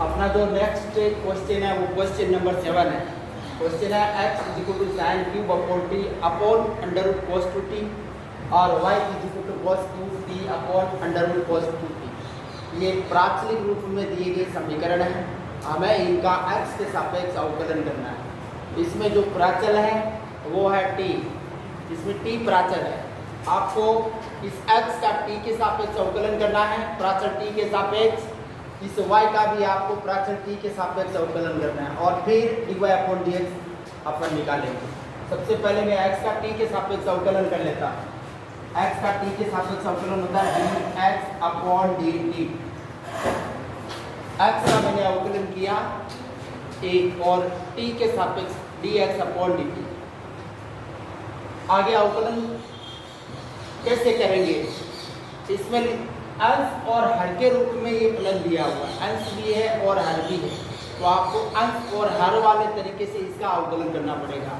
अपना जो next question है वो क्वेश्चन नंबर 7 है। क्वेश्चन है x is equal to sine cube upon t upon under root cos 2t और y is equal to cos 2t upon under root cos 2t। ये प्राचलिक रूप में दिए गए समीकरण है, हमें इनका x के सापेक्ष अवकलन करना है। इसमें जो प्राचल है वो है t, इसमें t प्राचल है। आपको इस x का t के सापेक्ष अवकलन करना है, प्राचल t के सापेक्ष, इस y का भी आपको प्राचल t के सापेक्ष अवकलन करना है और फिर dy अपॉन dx अपन निकालेंगे। सबसे पहले मैं x का t के सापेक्ष अवकलन कर लेता हूँ। x का t के सापेक्ष अवकलन होता है dx अपॉन dt। x का मैंने अवकलन किया एक और t के सापेक्ष dx अपॉन dt। आगे अवकलन कैसे करेंगे? इसमें अंश और हर के रूप में ये फलन दिया हुआ है, अंश भी है और हर भी है, तो आपको अंश और हर वाले तरीके से इसका अवकलन करना पड़ेगा।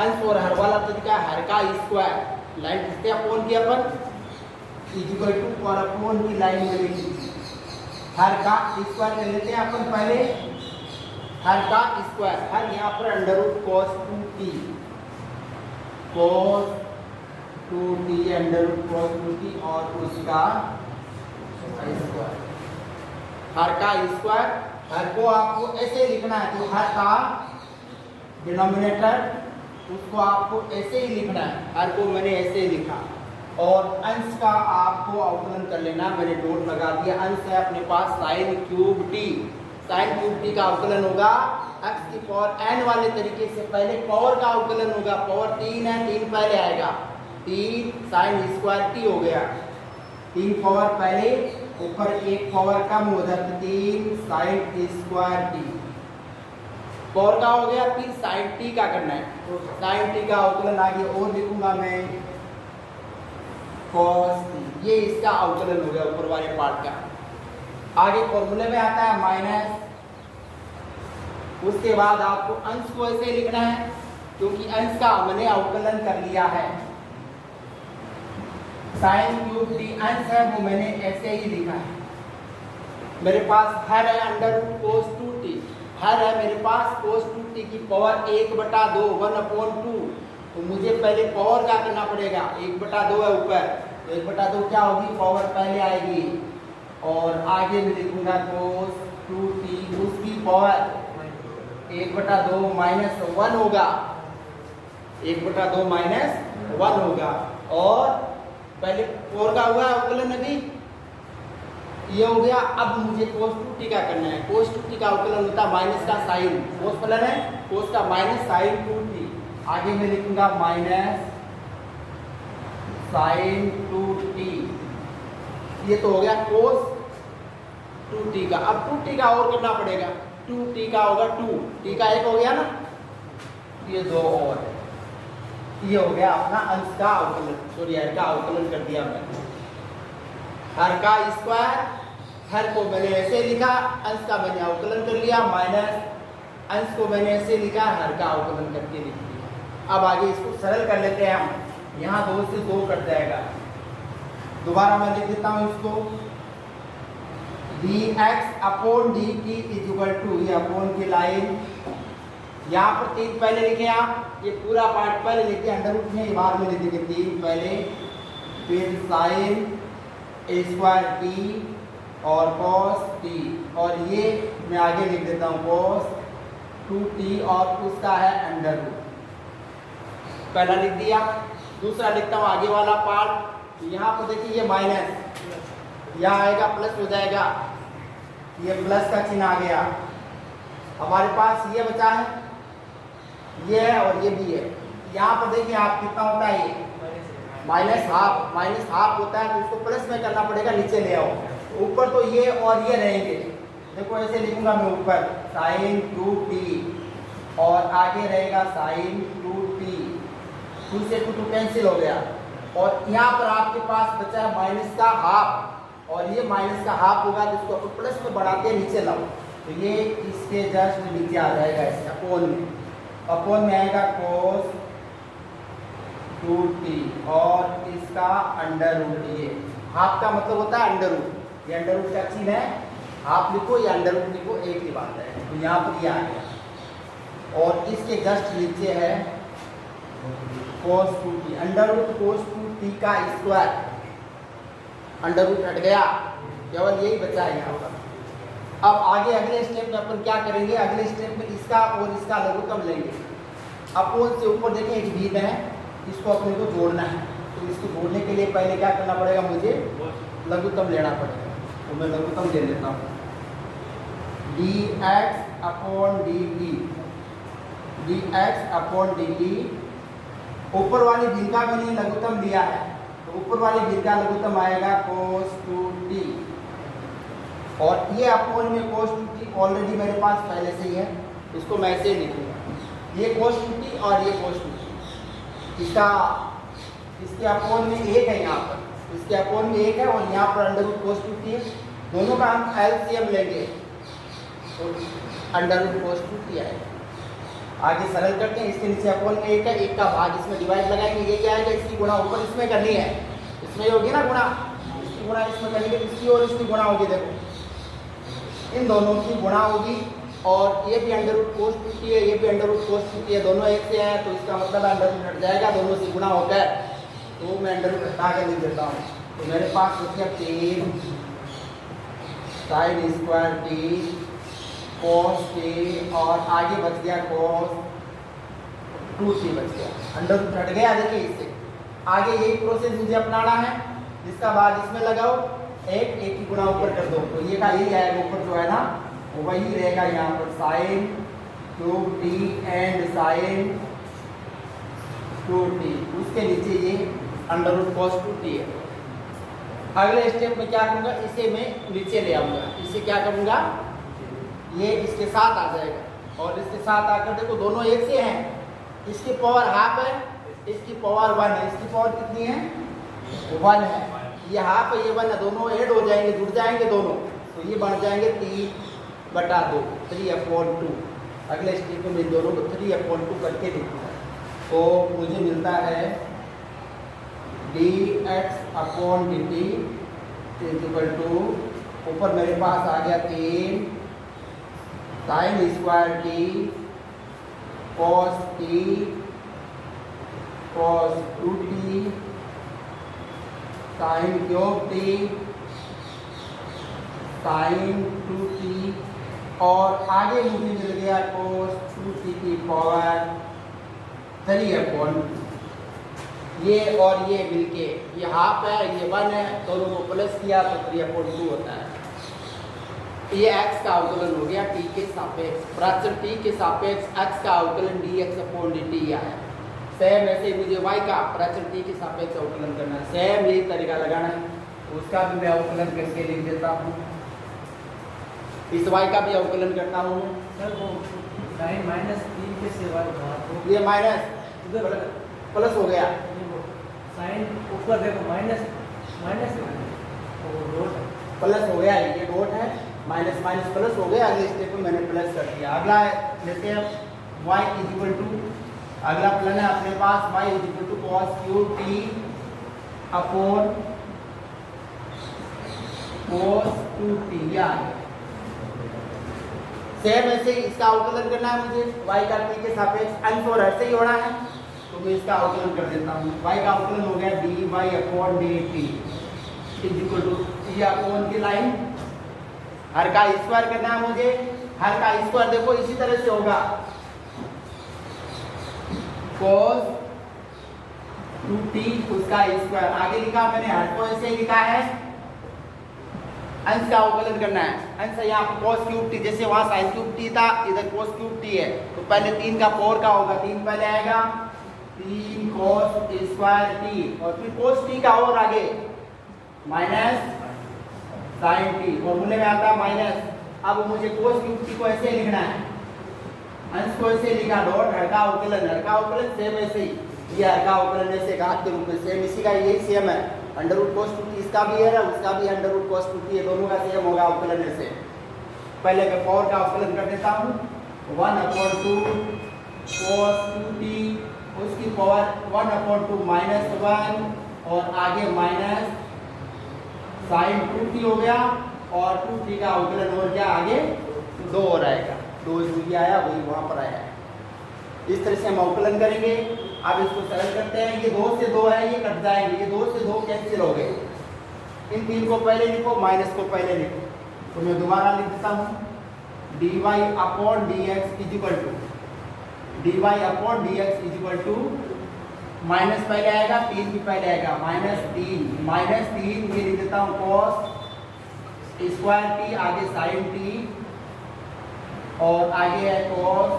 अंश और हर वाला तरीका हर का स्क्वायर, लाइन खींचते अपॉन की अपन इक्वल टू और अपॉन की लाइन मिलेगी, हर का स्क्वायर कर लेते हैं अपन पहले। हर का स्क्वायर, हर यहाँ पर under root cos 2t, cos 2t under root cos 2t और उसका स्क्वायर, हर का स्क्वायर। हर को आपको ऐसे लिखना है, तो हर का डिनोमिनेटर उसको आपको ऐसे ही लिखना है, हर को मैंने ऐसे लिखा। और अंश का आपको अवकलन कर लेना, मैंने डॉट लगा दिया। अंश है अपने पास sine cube T, sine cube T का अवकलन होगा x की पावर n वाले तरीके से। पहले पावर का अवकलन होगा, पावर 3 है, 3 पहले आएगा, 3 साइन स्क्वायर टी हो गया, 3 पावर पहले, ऊपर एक पावर कम हो जाता, 3 साइन स्क्वायर टी पावर का हो गया। फिर साइन टी का करना है, तो साइन टी का अवकलन आगे और लिखूंगा मैं cos टी, ये इसका अवकलन हो गया ऊपर वाले पार्ट का। आगे फॉर्मूले में आता है माइनस, उसके बाद आपको अंश को ऐसे लिखना है क्योंकि अंश का हमने अवकलन कर लिया है। साइन क्यूब टी अंश है वो मैंने ऐसे ही लिखा है। मेरे पास हर है अंडर रूट cos 2t, हर है मेरे पास cos 2t की पावर 1/2 1/2, तो मुझे पहले पावर का करना पड़ेगा। 1/2 है ऊपर, तो 1/2 क्या होगी, पावर पहले आएगी और आगे में लिखूंगा cos 2t, उसकी पावर 1/2 माइनस 1 होगा, 1/2 माइनस 1 होगा। और पहले पावर का हुआ अवकलन अभी ये हो गया। अब मुझे cos 2t का करना है। cos 2t का अवकलन होता है माइनस का साइन, cos फलन है cos का माइनस साइन 2t, आगे मैं लिखूंगा माइनस साइन 2t। ये तो हो गया cos 2t का। अब 2t का और करना पड़ेगा, 2t का होगा 2t का एक हो गया ना, ये 2 और, ये हो गया अपना अंश का अवकलन, सॉरी हर का अवकलन कर दिया मैंने। हर का स्क्वायर, हर को मैंने ऐसे लिखा, अंश का मैंने अवकलन कर लिया, माइनस अंश को मैंने ऐसे लिखा, हर का अवकलन करके लिख दिया। अब आगे इसको सरल कर लेते हैं हम, यहाँ 2 से 2 कट जाएगा। दोबारा मैं लिख देता हूँ इसको, dx upon dt is equal to, ये अपॉन की लाइन, यहाँ पर 3 पहले लिखे आप, ये पूरा पार्ट पहले लिखे, अंडर रूट में बाद में लिखेंगे 3 पहले, फिर साइन स्क्वायर टी और cos टी, और ये मैं आगे लिख देता हूँ cos 2t और उसका है अंडर रूट, पहला लिख दिया। दूसरा लिखता हूँ आगे वाला पार्ट, यहाँ पर देखिए ये माइनस, यहाँ आएगा प्लस हो जाएगा, ये प्लस का चिन्ह आ गया। हमारे पास ये बचा है, ये है और ये भी है। यहाँ पर देखिए आप कितना होता है, ये माइनस हाफ होता है, तो इसको प्लस में करना पड़ेगा, नीचे ले आओ। ऊपर तो ये और ये रहेंगे, देखो ऐसे लिखूंगा मैं, ऊपर साइन 2t और आगे रहेगा साइन 2t, 2 से 2 कैंसिल हो गया। और यहाँ पर आपके पास बचा है माइनस का हाफ, और ये माइनस का हाफ होगा, तो इसको प्लस में बढ़ाते हैं, नीचे लाओ, तो ये इसके जस्ट नीचे आ जाएगा, ऐसे अपॉन में आएगा cos 2t और इसका अंडर रूट, ये हाफ का मतलब होता है अंडर रूट, ये अंडर रूट का चिन्ह है, हाफ लिखो या अंडर रूट लिखो, एक ही बात है। तो यहाँ पर ये आ गया और इसके जस्ट नीचे है cos 2t, under root cos 2t का स्क्वायर, अंडर रूट हट गया, केवल यही बचा है यहाँ पर। अब आगे अगले स्टेप में अपन क्या करेंगे, अगले स्टेप में इसका और इसका लघुत्तम लेंगे। अपोन से ऊपर देखें एक भीम है, इसको अपने को जोड़ना है। तो इसको जोड़ने के लिए पहले क्या करना पड़ेगा, मुझे लघुत्तम लेना पड़ेगा। तो मैं लघुत्तम ले लेता हूँ, dx upon dt, dx upon dt। ऊपर वाली भीम का मैंने लघुत्तम लिया है, तो ऊपर वाली भीम का लघुत्तम आएगा cos 2t, और ये अपॉन में cos 2t ऑलरेडी मेरे पास पहले से ही है, इसको मैं ऐसे लिखूंगा, ये cos 2t और ये cos 2t। इसके अपॉन में एक है, यहाँ पर इसके अपॉन में एक है और यहाँ पर अंडर रूट cos 2t है। दोनों का हम एलसीएम लेंगे तो अंडर रूट cos 2t आएगा। आगे सरल करते हैं, इसके नीचे अपॉन में एक है, एक का भाग इसमें डिवाइड लगाएंगे, ये क्या आएगा, इसकी गुणा ऊपर इसमें करनी है, इसमें होगी ना गुणा, इसकी गुणा इसमें करेंगे, इसकी और इसकी गुणा होगी। देखो इन दोनों की गुणा होगी, और ये भी अंडर रूट cos 2t है, ये भी अंडर रूट cos 2t है, दोनों एक से हैं, तो इसका मतलब अंडर रूट हट जाएगा, दोनों से गुणा होकर। तो मैं अंडर रूट हटा के लिख देता हूँ, तो मेरे पास हो गया 3 sin square t cos t, और आगे बच गया cos 2t बच गया, अंडर रूट हट गया। देखिए इससे आगे यही प्रोसेस मुझे अपनाना है, जिसका बाद इसमें लगाओ, एक की गुणा ऊपर कर दो, तो ये का यही आएगा, ऊपर जो है ना वो वही रहेगा यहाँ पर sin 2t and sin 2t, उसके नीचे ये अंडर रूट cos 2t है। अगले स्टेप में क्या करूँगा, इसे मैं नीचे ले आऊँगा, इसे क्या करूँगा, ये इसके साथ आ जाएगा, और इसके साथ आकर देखो दोनों एक से हैं, इसकी पावर हाफ है, इसकी पावर 1 है, इसकी पावर कितनी है, 1 है, ये हाफ है, ये 1 है, दोनों ऐड हो जाएंगे, जुड़ जाएंगे दोनों, तो ये बन जाएंगे 3/2, 3/2। अगले स्टेप में इन दोनों को 3/2 करके देखूँगा, तो मुझे मिलता है dx upon dt equal to, ऊपर मेरे पास आ गया 3 sin square t cos t cos 2t sin cube t sin 2t, और आगे मुझे मिल गया cos 2t की पावर 3/2। ये और ये मिलके ये हाफ है, ये 1 है, दोनों को प्लस किया तो 3/2 होता है। ये x का अवकलन हो गया t के सापेक्ष, प्राचर t के सापेक्ष x का अवकलन dx अपॉन dt आया। सेम ऐसे मुझे y का प्राचर t के सापेक्ष अवकलन करना है, सेम यही तरीका लगाना है, उसका भी मैं अवकलन करके लिख देता हूँ। इस y का भी अवकलन करता हूँ सर, वो sin -3 के सिवा ये माइनस प्लस हो गया, साइन ऊपर देखो माइनस प्लस हो गया, ये डॉट है, माइनस माइनस प्लस हो गया। अगले स्टेप में मैंने प्लस कर दिया। अगला लेते हैं y इक्वल टू, अगला प्लान है अपने पास y equal to cos cube t upon cos 2t, या सेम ऐसे ही इसका अवकलन करना है मुझे, y का t के सापेक्ष अंश और हर से ही होना है, तो मैं इसका अवकलन कर देता हूँ। y का अवकलन हो गया dy upon dt equal to, ये अपॉन की लाइन, हर का स्क्वायर करना है मुझे, हर का स्क्वायर देखो इसी तरह से होगा, cos 2t उसका स्क्वायर, आगे लिखा मैंने हर को ऐसे लिखा है, अंश का अवकलन करना है, अंश यहाँ पर cos क्यूब t, जैसे वहाँ sin क्यूब t था, इधर cos क्यूब t है, तो पहले 3 का पावर का होगा, 3 पहले आएगा, 3 cos स्क्वायर t, और फिर cos t का और आगे माइनस sin t, और मूल्य में आता है माइनस। अब मुझे cos क्यूब t को ऐसे लिखना है, अंश को ऐसे लिखा, डॉट हर का अवकलन सेम ऐसे ही, ये हर का अवकलन ऐसे घात के रूप में सेम, इसी का यही सेम है, अंडर रूट cos 2t इसका भी है, उसका भी अंडर रूट cos 2t है, दोनों का सेम होगा अवकलन ऐसे। पहले मैं पावर का अवकलन कर देता हूँ, 1/2 cos 2t, उसकी पावर 1/2 -1, और आगे माइनस sin 2t हो गया, और 2t का अवकलन और क्या आगे 2 और आएगा, 2 जो ये आया वही वहाँ पर आया है। इस तरह से हम अवकलन करेंगे। अब इसको सरल करते हैं। ये 2 से 2 है, ये कट जाएंगे, ये 2 से 2 कैंसिल हो गए। इन 3 को पहले लिखो, माइनस को पहले लिखो। तो मैं दोबारा लिख देता हूँ, dy upon dx is equal to minus पहले आएगा, 3 भी पहले आएगा, -3 ये लिख देता हूँ cos स्क्वायर t, आगे sin t और आगे है cos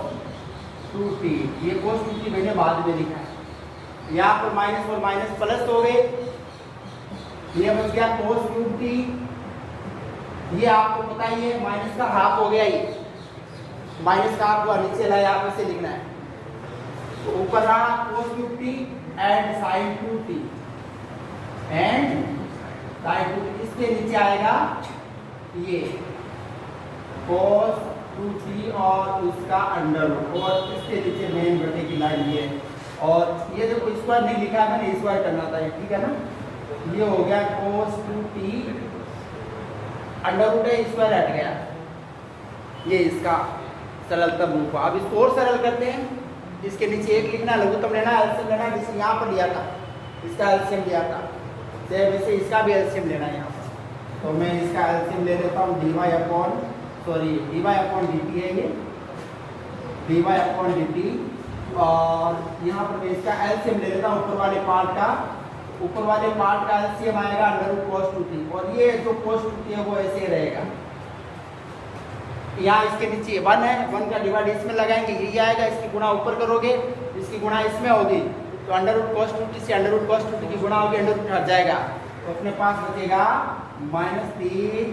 2t। ये cos 2t मैंने बाद में लिखा है। यहाँ पर माइनस और माइनस प्लस हो गए, ये बच गया cos 2t। ये आपको पता ही है माइनस का हाफ हो गया, ये माइनस का हाफ हुआ, नीचे लाया यहाँ पर से लिखना है। तो ऊपर रहा cos 2t and sin 2t इसके नीचे आएगा ये cos 2t और उसका अंडर रूट, और इसके नीचे मेन बटे की लाइन ये। और ये जो स्क्वायर नहीं लिखा है मैंने, स्क्वायर करना था, ठीक है ना। ये हो गया cos 2t, अंडर रूट है, स्क्वायर हट गया, ये इसका सरलतम रूप। अब इसको और सरल करते हैं। इसके नीचे 1 लिखना, लघुत्तम लेना, एलसीएम लेना, जिसे यहाँ पर लिया था इसका एलसीएम लिया था, वैसे इसका भी एलसीएम लेना है यहाँ पर। तो मैं इसका एलसीएम ले लेता हूँ, dy अपॉन dt है ये, dy अपॉन dt। और यहाँ पर मैं इसका एलसीएम ले लेता हूँ ऊपर वाले पार्ट का एलसीएम आएगा अंडर रूट cos 2t, और ये जो cos 2t है वो ऐसे रहेगा। यहाँ इसके नीचे 1 है, 1 का डिवाइड इसमें लगाएंगे, यही आएगा, इसकी गुणा ऊपर करोगे, इसकी गुणा इसमें होगी, तो अंडर रूट cos 2t से अंडर रूट cos 2t की गुणा होगी, अंडर रूट हट जाएगा, तो अपने पास बचेगा -3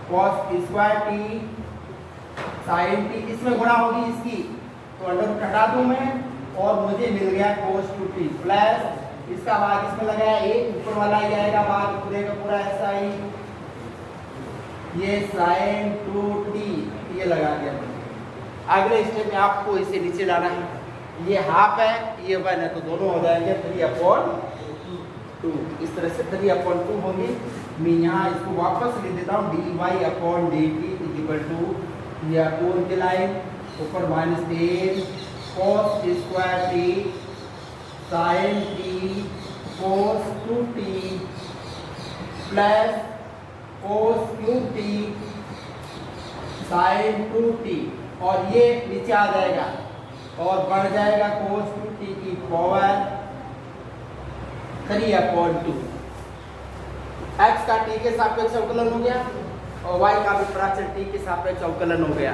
cos square t sin t, इसमें गुणा होगी इसकी, तो अंडर रूट हटा दूं मैं, और मुझे मिल गया cos 2t प्लस इसका भाग इसमें लगाया 1, ऊपर वाला ही आएगा भाग पूरे का पूरा ऐसा ही, ये sin 2t ये लगा दिया। अगले स्टेप में आपको इसे नीचे लाना है, ये हाफ है, ये 1 है, तो दोनों हो जाएंगे 3/2। इस तरह से 3/2 होंगे। मैं यहाँ इसको वापस लिख देता हूँ, dy upon dt equal to, ये अपोन के लाइन ऊपर -3 cos square t sin t cos 2t plus cos 2t sin 2t, और ये नीचे आ जाएगा और बढ़ जाएगा cos 2t की पावर 3/2। x का t के सापेक्ष अवकलन हो गया और y का भी फ्रैक्शन t के सापेक्ष अवकलन हो गया।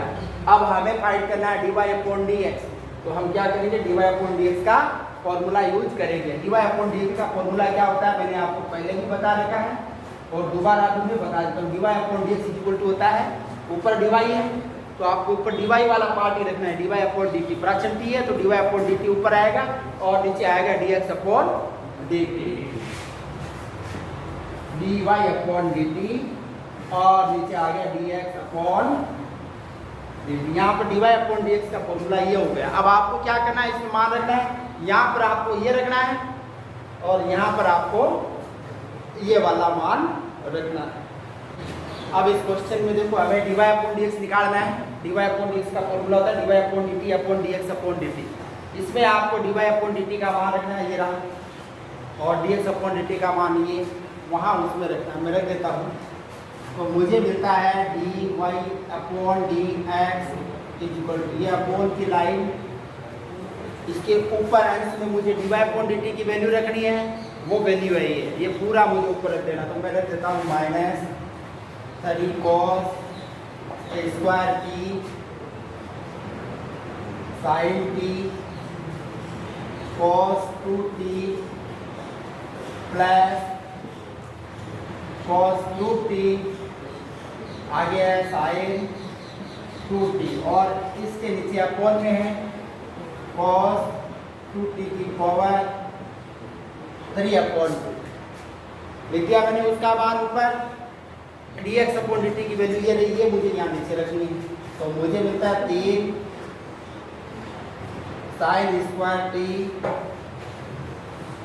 अब हमें फाइंड करना है dy अपॉन dx, तो हम क्या करेंगे, dy अपॉन dx का फॉर्मूला यूज करेंगे। dy अपॉन dx का फॉर्मूला क्या होता है मैंने आपको पहले भी बता रखा है और दोबारा भी मैं बता देता हूँ। dy upon dx equal to होता है, ऊपर dy है तो आपको ऊपर dy वाला पार्ट ही रखना है, dy upon dt, fraction t है तो dy अपॉन dt ऊपर आएगा और नीचे आएगा dx upon dt, dy upon dt और नीचे आ गया dx अपॉन dt। यहाँ पर dy अपॉन dx का फॉर्मूला ये हो गया। अब आपको क्या करना है, इसमें मान रखना है, यहाँ पर आपको ये रखना है और यहाँ पर आपको ये वाला मान रखना है। अब इस क्वेश्चन में देखो हमें dy अपॉन dx निकालना है। dy अपॉन dx का फॉर्मूला होता है dy upon dt upon dx upon dt। इसमें आपको dy अपॉन dt का मान रखना है, ये रहा, और dx अपॉन dt का मान ये वहाँ उसमें रखना है, मैं रख देता हूँ। तो मुझे मिलता है dy upon dx equal to, ये अपॉन की लाइन, इसके ऊपर अंश में मुझे dy अपॉन dt की वैल्यू रखनी है, वो वैल्यू है ये पूरा मुझे ऊपर रख देना। तो मैं रख देता हूँ -3 cos square t sin t cos 2t plus cos 2t आगे है sin 2t और इसके नीचे अपॉन में है cos 2t की पावर 3/2। लिख दिया मैंने उसका मान ऊपर, dx अपॉन dt की वैल्यू ये रही है, मुझे यहाँ नीचे रखनी है। तो मुझे मिलता है 3 sin square t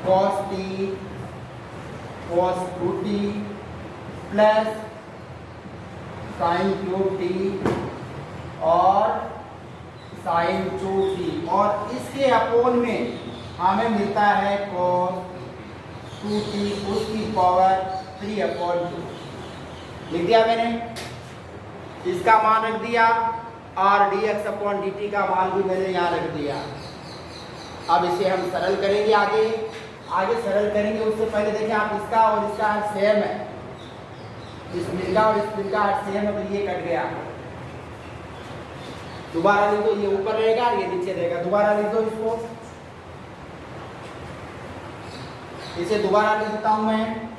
cos t cos 2t plus sine cube t और साइन 2t, और इसके अपोन में हमें मिलता है cos 2t उसकी पावर 3/2। लिख दिया मैंने, इसका मान रख दिया और dx/dt का मान भी मैंने यहाँ रख दिया। अब इसे हम सरल करेंगे, आगे सरल करेंगे। उससे पहले देखें आप, इसका और इसका हर सेम है, इस मिल का और इस मिल का हर सेम है, तो ये कट गया। दोबारा लिख दो, ये ऊपर रहेगा ये नीचे रहेगा। दोबारा लिख दो इसको, इसे दोबारा लिख देता हूं मैं,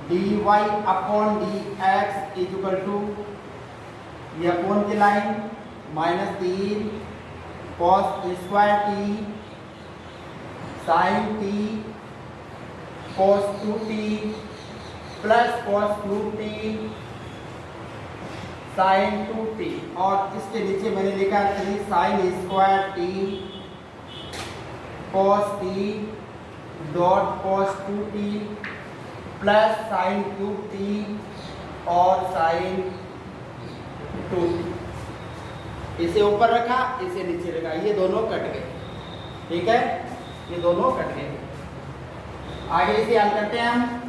dy/dx इक्वल टू ये अपोन की line -3 cos square t sine t cos 2t plus cos 2t sine 2t, और इसके नीचे मैंने लिखा 3 sine square t cos t dot cos 2t plus sine cube t और साइन 2t। इसे ऊपर रखा, इसे नीचे रखा, ये दोनों कट गए। ठीक है, ये दोनों कट गए। आगे इसे हल करते हैं हम।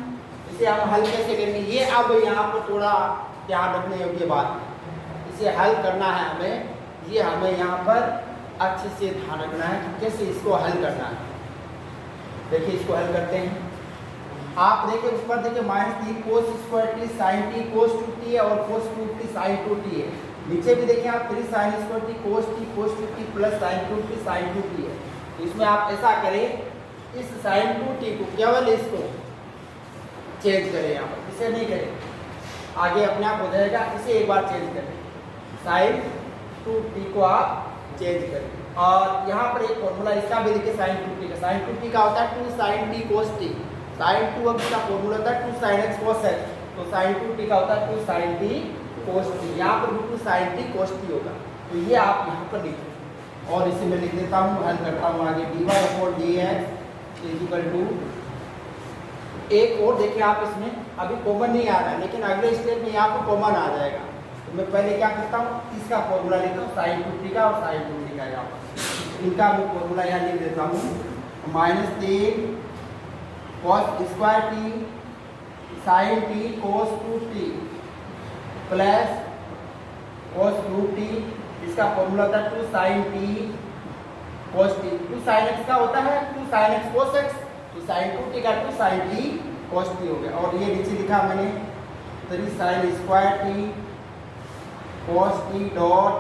इसे हम हल कैसे करेंगे, ये अब यहाँ पर थोड़ा ध्यान रखने योग्य बात है। इसे हल करना है हमें, ये हमें यहाँ पर अच्छे से ध्यान रखना है कि कैसे इसको हल करना है। देखिए इसको हल करते हैं। आप देखिए ऊपर देखिए -3 cos square t sine t cos 2t है और cos 2t साइन 2t है। नीचे भी देखिए आप 3 sine square t cos 2t plus sine 2t sine 2t है। तो इसमें आप ऐसा करें, इस साइन 2t को केवल इसको चेंज करें, यहाँ पर इसे नहीं करें, आगे अपने आप हो जाएगा। इसे एक बार चेंज करें, साइन 2t को आप चेंज करें। और यहाँ पर एक फॉर्मूला इसका भी देखिए साइन 2t का। साइन 2t का होता है 2 sine t cos t। Sine 2 अब इसका फॉर्मूला होता है 2 साइन x cos x, तो साइन 2t का होता है 2 साइन t cos t। यहाँ पर भी 2 साइन t cos t होगा, तो ये आप यहाँ पर लिखें। और इसे मैं लिख देता हूँ, हल करता हूँ आगे। dy/dx इक्वल टू, एक और देखिए आप, इसमें अभी कॉमन नहीं आ रहा है, लेकिन अगले स्टेप में यहाँ पर कॉमन आ जाएगा। तो मैं पहले क्या करता हूँ, इसका फॉर्मूला लिखता हूँ साइन 2t का और साइन 2t का। यहाँ पर इनका मैं फॉर्मूला यहाँ लिख देता हूँ, -3 cos square t sine t cos 2t plus cos 2t, इसका फॉर्मूला होता है 2 sine t cos t। 2 sine x का होता है 2 साइन x cos x, तो साइन 2t का 2 साइन t cos t हो गया। और ये नीचे लिखा मैंने 3 sine square t cos t dot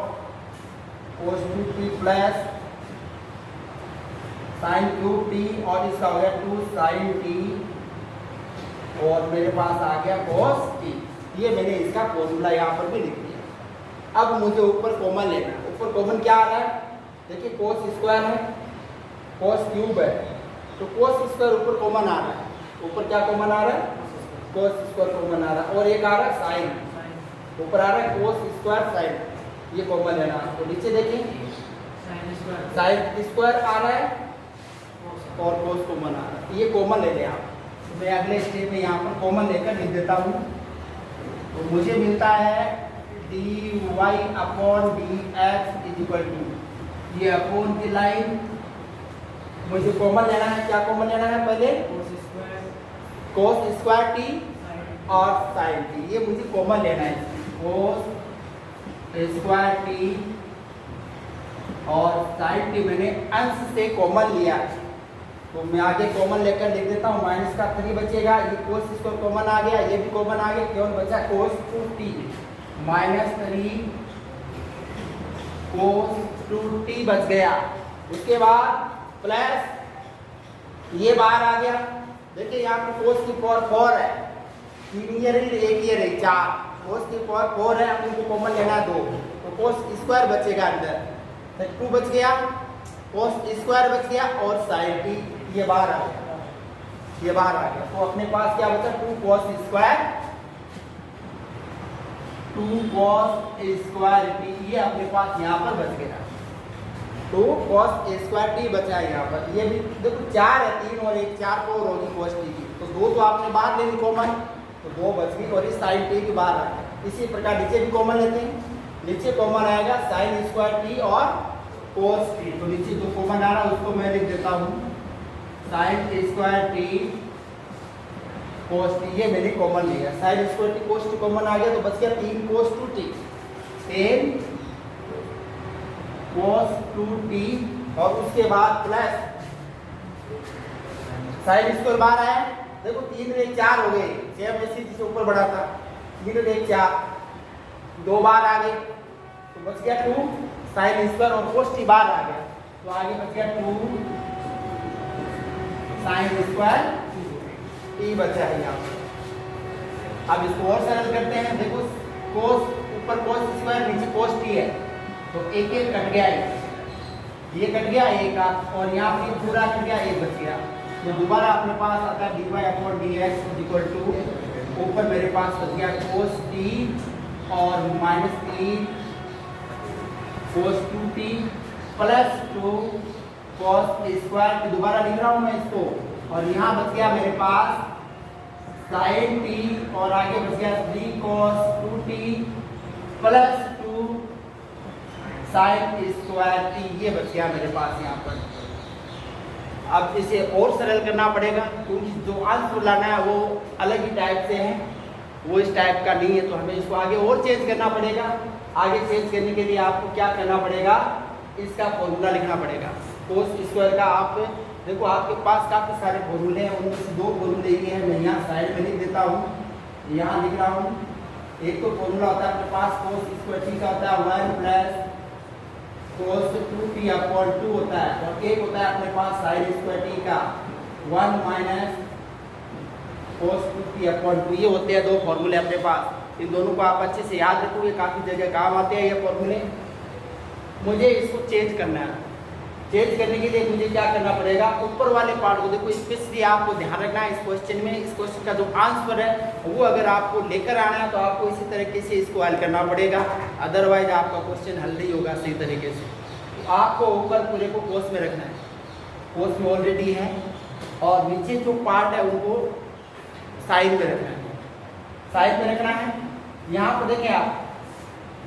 cos 2t plus sine cube t, और इसका हो गया 2 साइन टी, और मेरे पास आ गया cos t। ये मैंने इसका फॉर्मूला यहाँ पर भी लिख दिया। अब मुझे ऊपर कॉमन लेना है। ऊपर कॉमन क्या आ रहा है, देखिए cos स्क्वायर है, cos क्यूब है, तो cos स्क्वायर ऊपर कॉमन आ रहा है। ऊपर क्या कॉमन आ रहा है, cos स्क्वायर कॉमन आ रहा है, और एक आ रहा है साइन, ऊपर आ रहा है cos स्क्वायर साइन, ये कॉमन लेना है। तो नीचे देखिए साइन स्क्वायर आ रहा है और cos कॉमन आ रहा है, ये कॉमन ले लें आप। तो मैं अगले स्टेप में यहाँ पर कॉमन लेकर लिख देता हूँ। तो मुझे मिलता है dy/dx इक्वल टू, ये अपोन की लाइन मुझे कॉमन लेना है। क्या कॉमन लेना है, पहले cos स्क्वायर टी और साइन टी, ये मुझे कॉमन लेना है। cos स्क्वायर टी और साइन टी मैंने अंश से कॉमन लिया, तो मैं आगे कॉमन लेकर लिख देता हूँ। माइनस का 3 बचेगा, ये cos इसको कॉमन आ गया, ये भी कॉमन आ गया, केवल बचा cos 2t -3 cos 2t बच गया। उसके बाद प्लस ये बाहर आ गया। देखिए यहाँ पर cos की पावर 4 है, 3 ईयर है, 1 ईयर है, 4, cos की पावर 4 है, अपन को कॉमन लेना है 2, तो cos स्क्वायर बचेगा अंदर, तो 2 बच गया, cos स्क्वायर बच गया, और साइन टी ये बाहर आ गया, ये बाहर आ गया। तो अपने पास क्या बचा, 2 cos square, 2 cos square T, ये अपने पास यहाँ पर बच गया। 2 cos स्क्वायर टी बचा है यहाँ पर। ये भी देखो 4 है, 3 और 1, 4 पावर होगी cos टी की, तो 2 तो आपने बाहर ले ली कॉमन, तो 2 बच गई, और इस साइन टी की बाहर आ गया। इसी प्रकार नीचे भी कॉमन लेते हैं, नीचे कॉमन आएगा साइन स्क्वायर टी और कोस टी। तो नीचे जो कॉमन आ रहा है उसको मैं लिख देता हूँ sign square T cos t, ये मैंने कॉमन लिया। Sign square T cos t common आ गया तो बच गया 3 कोस 2t, 10 कोस 2t और उसके बाद प्लस साइन स्क्वायर बार आया, देखो 3 और 1 4 हो गए, 6 में से जिसे ऊपर बढ़ा था 3 और 1 4, 2 बार आ गए तो बच गया 2 साइन स्क्वायर और कोस टी बार आ गया तो आगे बच गया 2 साइन स्क्वायर टी बचा है यहाँ पे। अब इसको और सरल करते हैं, देखो कोस ऊपर कोस स्क्वायर नीचे कोस टी है तो एक एक कट गया, ये कट गया एक और यहाँ पे पूरा कट गया, एक बच गया। तो दोबारा अपने पास आता है dy upon dx equal to ऊपर मेरे पास बच गया कोस टी और minus 3 cos 2t plus 2 cos square, दोबारा लिख रहा हूँ मैं इसको, और यहाँ बच गया मेरे पास साइन टी और आगे बच गया 3 cos 2t plus 2 sign square T, ये बच गया मेरे पास यहाँ पर। अब इसे और सरल करना पड़ेगा क्योंकि जो आंसर लाना है वो अलग ही टाइप से है, वो इस टाइप का नहीं है, तो हमें इसको आगे और चेंज करना पड़ेगा। आगे चेंज करने के लिए आपको क्या करना पड़ेगा, इसका फॉर्मूला लिखना पड़ेगा कोस स्क्वायर का। आप देखो आपके पास काफ़ी सारे फॉर्मूले हैं, उनमें से 2 फॉर्मूले ये हैं, मैं यहाँ साइड में लिख देता हूँ, यहाँ लिख रहा हूँ। एक तो फॉर्मूला होता है अपने पास कोस स्क्वायर टी का होता है 1 प्लस कोस 2t अपॉन 2 होता है, और एक होता है अपने पास साइन स्क्वायर टी का 1 माइनस कोस 2t अपॉन 2। ये होते हैं 2 फॉर्मूले अपने पास, इन दोनों को आप अच्छे से याद रखो, ये काफ़ी जगह काम आते हैं ये फॉर्मूले। मुझे इसको चेंज करना है, चेंज करने के लिए मुझे क्या करना पड़ेगा, ऊपर वाले पार्ट को देखो स्पेशली आपको ध्यान रखना है इस क्वेश्चन में। इस क्वेश्चन का जो आंसर है वो अगर आपको लेकर आना है तो आपको इसी तरीके से इसको हल करना पड़ेगा, अदरवाइज आपका क्वेश्चन हल नहीं होगा सही तरीके से। तो आपको ऊपर पूरे को कोस में रखना है, कोस में ऑलरेडी है, और नीचे जो पार्ट है उनको साइन में रखना है, साइन में रखना है। यहाँ पर देखें आप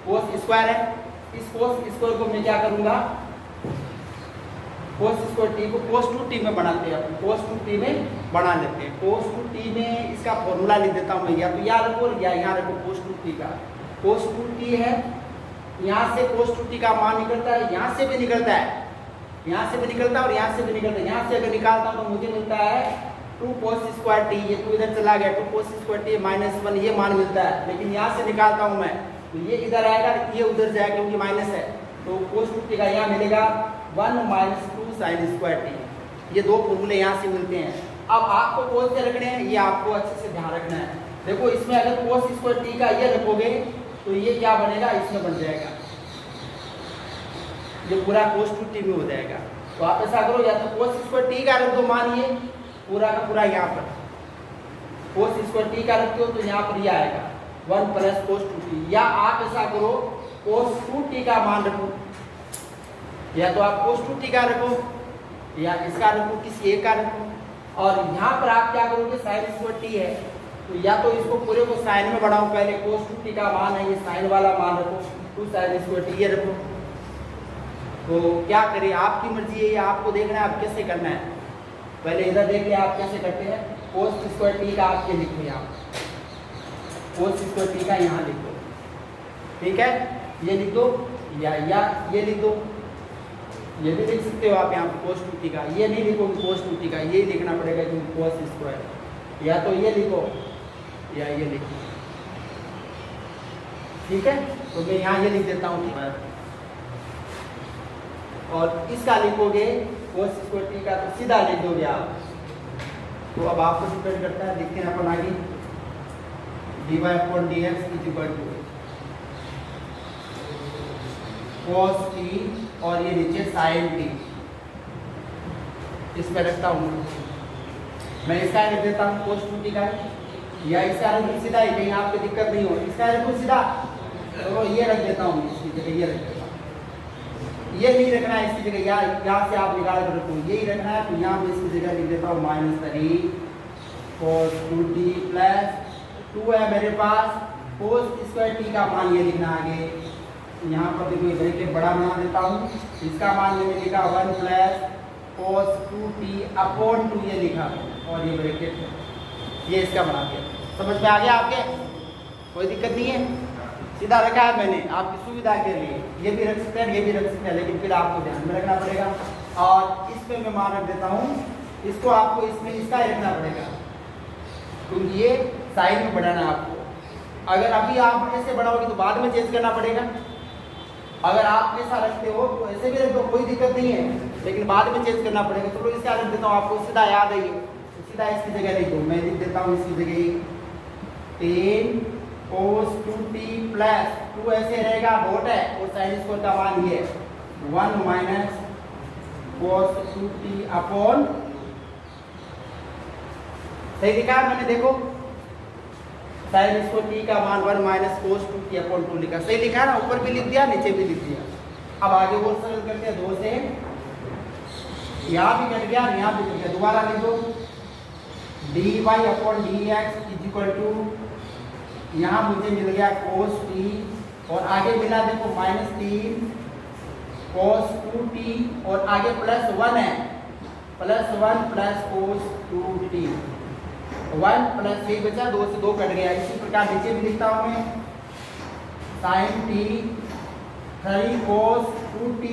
कोस स्क्वायर है, इस कोस स्क्वायर को मैं क्या करूँगा, कोस स्क्वायर टी को कोस 2t में बनाते हैं, कोस 2t में बना लेते हैं। कोस 2t में इसका फॉर्मूला लिख देता हूँ मैं, या तो यहाँ रखो या यहाँ रखो कोस 2t का। कोस 2t है, यहाँ से कोस 2t का मान निकलता है, यहाँ से भी निकलता है, यहाँ से भी निकलता है और यहाँ से भी निकलता है। यहाँ से अगर निकालता हूँ तो मुझे मिलता है 2 कोस स्क्वायर टी, ये 2 इधर चला गया, 2 कोस स्क्वायर टी माइनस 1 ये मान मिलता है। लेकिन यहाँ से निकालता हूँ मैं तो ये इधर आएगा, ये उधर जाएगा क्योंकि माइनस है, तो कोस 2t का यहाँ मिलेगा 1 माइनस 2 साइन स्क्वायर टी। ये 2 फॉर्मूले यहाँ से मिलते हैं। अब आपको कौन से रखने हैं ये आपको अच्छे से ध्यान रखना है। देखो इसमें अगर कोस स्क्वायर टी का ये रखोगे तो ये क्या बनेगा, इसमें बन जाएगा, ये पूरा कोस 2t में हो जाएगा। तो आप ऐसा करो, या तो कोस स्क्वायर टी का रख दो, मानिए पूरा का पूरा यहाँ पर कोस स्क्वायर टी का रखते हो तो यहाँ पर ये आएगा 1 प्लस कोस 2t, या आप ऐसा करो कोस 2t का मान रखो, या तो आप कोस 2t का रखो या इसका रखो, किसी एक का रखो। और यहाँ पर आप क्या करोगे, साइन स्क्वायर टी है तो या तो इसको पूरे को साइन में बढ़ाओ, पहले कोस 2t का मान है, ये साइन वाला मान रखो, 2 साइन स्क्वायर टी ये रखो। तो क्या करें, आपकी मर्जी है, ये आपको देखना है आप कैसे करना है। पहले इधर देख लिया आप कैसे करते हैं, कोस स्क्वायर टी का आप ये लिखो, यहाँ कोस स्क्वायर टी का यहाँ लिख दो, ठीक है, ये लिख दो, या ये लिख दो, ये भी लिख सकते हो आप यहाँ कोस 2t का। ये नहीं लिखोगे कोस 2t का, ये लिखना पड़ेगा क्योंकि कोस स्क्वायर, या तो ये लिखो या ये लिखो, ठीक है। तो मैं यहाँ ये लिख देता हूँ, और इसका लिखोगे कोस स्क्वायर टी का तो सीधा लिख दोगे आप। तो अब आपको डिपेंड करता है, लिखते हैं अपन आगे dy upon dx is equal to cos t और ये नीचे साइन टी, इसमें रखता हूँ मैं, इसका रख देता हूँ कोस 2t का, या इसका रख सीधा ही, कहीं आपको दिक्कत नहीं हो, इसका रखो सीधा, तो ये रख देता हूँ इसकी जगह, ये रख देता हूँ, ये नहीं रखना है इसकी जगह, यहाँ से आप निकाल कर रखो, यही रखना है। तो यहाँ पे इसकी जगह लिख देता हूँ -3 कोस 2t प्लस 2 है मेरे पास कोस स्क्वायर टी का मान ये लिखना आगे। यहाँ पर देखो ब्रैकेट बड़ा बना देता हूँ, इसका मान मैंने लिखा 1 प्लस कोस 2t अपॉन 2 ये लिखा, और ये ब्रैकेट ये इसका बना दिया। समझ में आ गया आपके? कोई दिक्कत नहीं है, सीधा रखा है मैंने आपकी सुविधा के लिए। ये भी रख सकते हैं, ये भी रख सकते हैं, लेकिन फिर आपको ध्यान में रखना पड़ेगा। और इसमें मैं मान रख देता हूँ, इसको आपको इसमें इसका ही रखना पड़ेगा, क्योंकि ये साइड में बढ़ाना है आपको। अगर अभी आप ऐसे बढ़ाओगे तो बाद में चेंज करना पड़ेगा। अगर आप ऐसा रखते हो तो ऐसे भी रख दो, कोई दिक्कत नहीं है, लेकिन बाद में चेंज करना पड़ेगा। चलो इसका रख देता हूँ, आपको सीधा याद है, ये सीधा इसकी जगह लिख दो। मैं लिख देता हूँ इसकी जगह 10 कोस 2t प्लस 2 ऐसे रहेगा, डॉट है, और साइन स्क्वायर का मान ये 1 माइनस कोस 2t अपॉन, सही लिखा है मैंने, देखो साइन इसको t का मान 1 माइनस कोस 2t अपॉन 2 लिखा, सही लिखा है ना? ऊपर भी लिख दिया, नीचे भी लिख दिया। अब आगे और सरल करते हैं, 2 से यहाँ भी कट गया, यहाँ भी कट गया, दोबारा लिख दो dy upon dx is equal to, यहाँ मुझे मिल गया कोस t, और आगे मिला देखो माइनस 3 कोस 2t, और आगे प्लस 1 है, plus 1 plus cos 2t, 1 plus 3 बचा, 2 से 2 कट गया। इसी प्रकार नीचे भी लिखता हूँ मैं sign t 3 cos 2t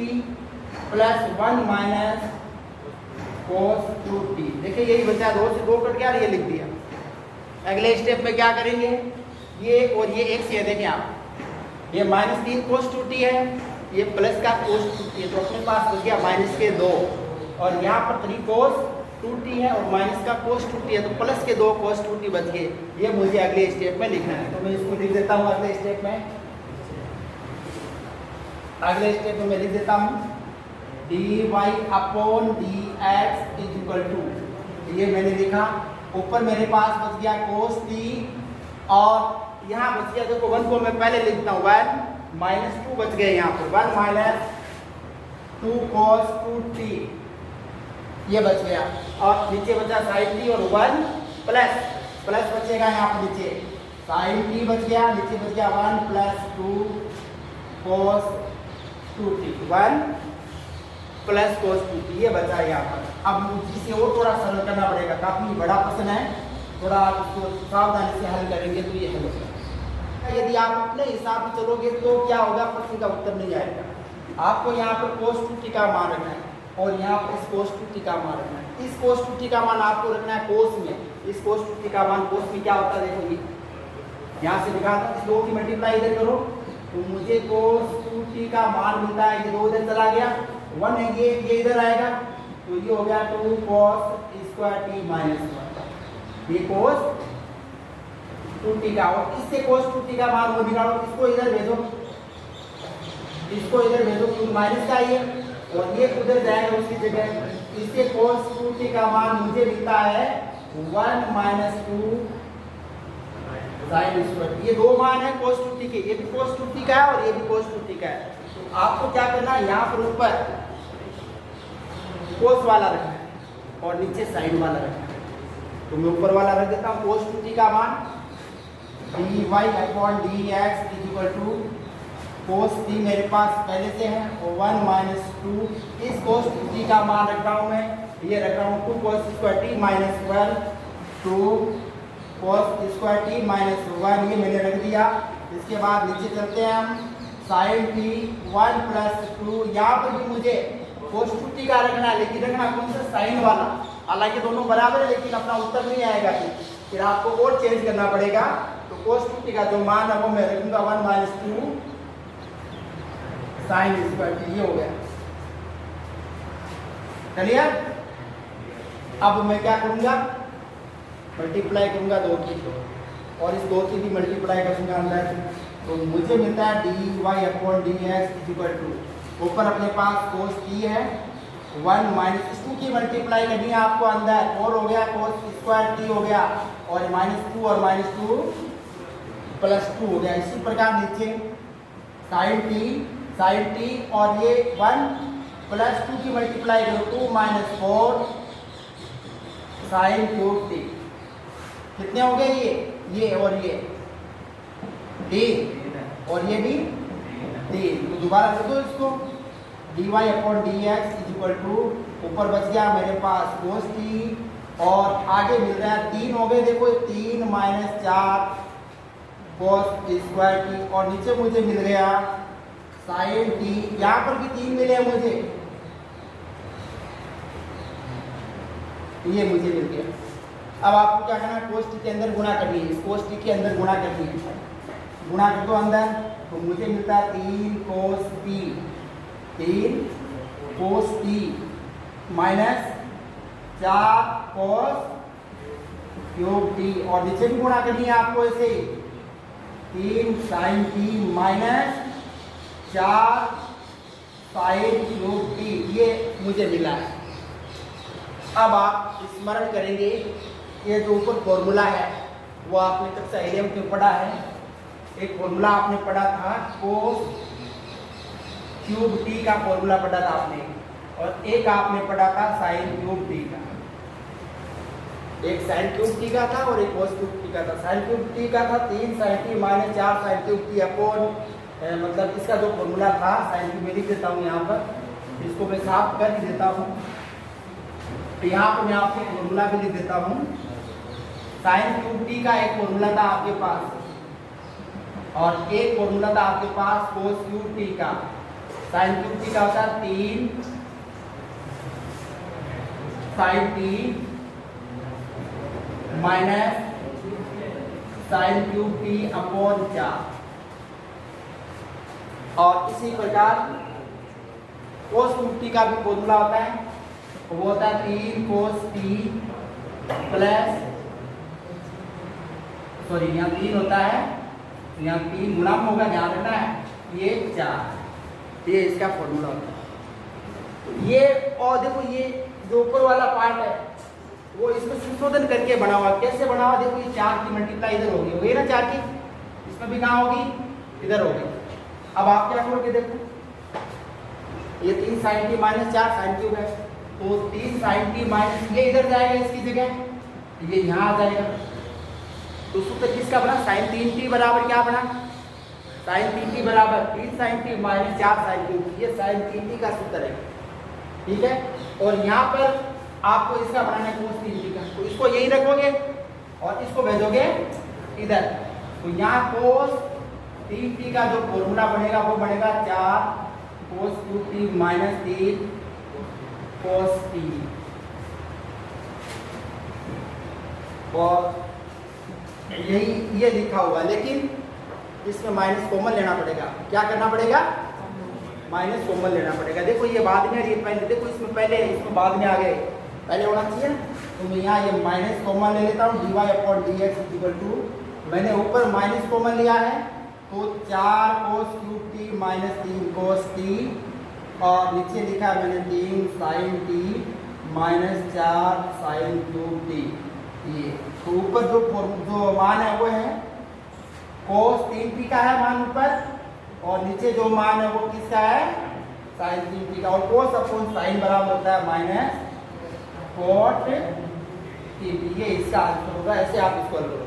plus 1 minus cos 2t। देखिए यही बचा, 2 से 2 कट गया, ये लिख दिया। अगले स्टेप में क्या करेंगे, ये और ये एक से, देखें आप, ये माइनस 3 कोस 2t है, ये प्लस का कोस 2t है, तो अपने पास बच गया माइनस के 2, और यहाँ पर 3 कोस 2t है और माइनस का कोस 2t है, तो प्लस के 2 कोस 2t बच गए। ये मुझे अगले स्टेप में लिखना है, तो मैं इसको लिख देता हूँ अगले स्टेप में। अगले स्टेप में मैं लिख देता हूँ dy upon dx is equal to, ये मैंने लिखा, ऊपर मेरे पास बच गया कोस t, और यहाँ बच गया, देखो 1 को मैं पहले लिखता हूँ, 1 माइनस 2 बच गए यहाँ पर, 1 माइनस 2 कोस 2t ये बच गया, और नीचे बचा साइन t, और 1 प्लस प्लस बचेगा यहाँ पर नीचे, साइन t बच गया, नीचे बच गया 1 प्लस 2 कोस 2t, 1 प्लस कोस 2t ये बचा यहाँ पर। अब इसे और थोड़ा सरल करना पड़ेगा, काफी बड़ा प्रश्न है, थोड़ा आप इसको सावधानी से हल करेंगे तो ये हल होगा। यदि आप अपने हिसाब से चलोगे तो क्या होगा, प्रश्न का उत्तर नहीं आएगा। आपको यहाँ पर कोस 2t का मान रखना है, और यहाँ पर इस कोस 2t का मान रखना है। इस कोस 2t का मान आपको रखना है कोस में, इस कोस 2t का मान कोस में क्या होता है देखोगे, यहाँ से दिखा था, इस 2 की मल्टीप्लाई इधर करो तो मुझे कोस 2t का मान मिलता है, ये 2 इधर चला गया, 1 है, ये इधर आएगा, तो ये हो गया 2 कोस स्क्वायर t माइनस 1, ये कोस 2t का, और इससे कोस 2t का मान वो निकालो, इसको इधर भेजो, इसको इधर भेजो, क्योंकि माइनस का ये, और ये उधर जाएगा उसकी जगह। इससे कोस 2t का मान मुझे मिलता है 1 माइनस 2 साइन स्क्वायर। ये 2 मान है कोस 2t के, ये भी कोस 2t का है और ये भी कोस 2t का है। तो आपको क्या करना है, यहाँ पर ऊपर कोस वाला रखना है और नीचे साइन वाला रखना है। तो मैं ऊपर वाला रख देता हूँ, कोस 2t का मान dy upon dx is equal to, cos t मेरे पास पहले से है, और 1 माइनस 2, इस कोस 2t का मान रख रहा हूँ मैं, ये रख रहा हूँ 2 cos square t minus 12, 2 cos square t minus 1, ये मैंने रख दिया। इसके बाद नीचे चलते हैं हम, साइन t 1 प्लस 2, यहाँ पर भी मुझे कोस 2t का रखना है, लेकिन रखना कौन सा, साइन वाला। हालांकि दोनों बराबर है, लेकिन अपना उत्तर नहीं आएगा, फिर आपको और चेंज करना पड़ेगा। तो कोस 2t का जो मान है वो मैं रखूंगा 1 माइनस 2 साइन स्क्वायर t, ये हो गया क्लियर। अब मैं क्या करूंगा, मल्टीप्लाई करूंगा 2 की, और इस 2 की भी मल्टीप्लाई करूंगा अंदर, तो मुझे मिलता है dy upon dx is equal to, ऊपर अपने पास कोस t है, 1 माइनस 2 की मल्टीप्लाई करनी है आपको अंदर, और हो गया कोस स्क्वायर t हो गया, और माइनस 2 और माइनस 2 प्लस 2 हो गया। इसी प्रकार नीचे साइन t और ये 1 प्लस 2 की मल्टीप्लाई करो, 2 माइनस 4 साइन क्यूब t, कितने हो गए ये और ये, 3 और ये भी 3। तो दोबारा लिख दो इसको, dy upon dx is equal to, ऊपर बच गया मेरे पास cos t और आगे मिल रहा है 3 हो गए, देखो 3 माइनस 4 cos स्क्वायर t और नीचे मुझे मिल गया sin t, यहाँ पर भी 3 मिले हैं मुझे, ये मुझे मिल गया। अब आपको क्या करना है, cos t के अंदर गुणा करनी है, cos t के अंदर गुणा करनी है, गुणा कर दो अंदर, तो मुझे मिलता है 3 cos t, 3 cos t minus 4 cos cube t और नीचे भी गुणा करनी है आपको ऐसे, 3 sin t minus 4 sin cube t, ये मुझे मिला है। अब आप स्मरण करेंगे, ये जो ऊपर फॉर्मूला है वो आपने तक साइलेम में पढ़ा है, एक फॉर्मूला आपने पढ़ा था cos क्यूब t का फॉर्मूला पढ़ा था आपने, और एक आपने पढ़ा था sin क्यूब t का, एक sin क्यूब t का था और एक cos क्यूब t का था। sin क्यूब t का था 3 sin t minus 4 sin cube t upon, मतलब इसका जो फॉर्मूला था sin क्यूब में लिख देता हूँ यहाँ पर, इसको मैं साफ कर ही देता हूँ, यहाँ पर मैं आपको फॉर्मूला भी लिख देता हूँ। sin क्यूब t का एक फॉर्मूला था आपके पास और एक फॉर्मूला था आपके पास cos क्यूब t का। sin क्यूब t का होता है 3 sin t minus sin cube t upon 4, और इसी प्रकार cos क्यूब t का भी फॉर्मूला होता है, वो होता है 3 cos t प्लस, सॉरी यहाँ 3 होता है, यहाँ 3 गुणा होगा, ध्यान रखना है, ये 4, ये इसका फॉर्मूला होता है। ये और देखो ये जो ऊपर वाला पार्ट है वो इसमें संशोधन करके बना हुआ, कैसे बना हुआ, देखो ये 4 की मल्टीप्लाई इधर होगी, वही ना 4 की, इसमें भी कहाँ होगी, इधर होगी। अब आप क्या करोगे, देखो ये 3 sin t minus 4 sin cube है, तो 3 sin t माइनस, ये इधर जाएगा इसकी जगह, ये यहाँ आ जाएगा, तो सूत्र किसका बना, sin 3t बराबर क्या बना, sin 3t बराबर 3 sin t minus 4 sin cube, ये sin 3t का सूत्र है, ठीक है। और यहाँ पर आपको इसका बनाना है cos 3t का, तो इसको यही रखोगे और इसको भेजोगे इधर, तो यहाँ cos 3t का जो फॉर्मूला बनेगा वो बनेगा 4 cos cube t minus 3 cos t, और यही ये लिखा हुआ, लेकिन इसमें माइनस कॉमन लेना पड़ेगा, क्या करना पड़ेगा, माइनस कॉमन लेना पड़ेगा। देखो ये बाद में, ये पहले, देखो इसमें पहले इसमें बाद में आ गए, पहले होना चाहिए ना, तो मैं यहाँ ये माइनस कॉमन ले लेता हूँ, dy upon dx is equal to, मैंने ऊपर माइनस कॉमन लिया है तो 4 cos cube t minus 3 cos t, और नीचे लिखा है मैंने 3 sin t minus 4 sin cube t, ये तो ऊपर जो मान है वो है cos 3t का है मान ऊपर, और नीचे जो मान है वो किसका है, sin 3t का, और cos अपॉन sin बराबर होता है माइनस cot 3t, ये इसका आंसर होगा। ऐसे आप इसको हल करो।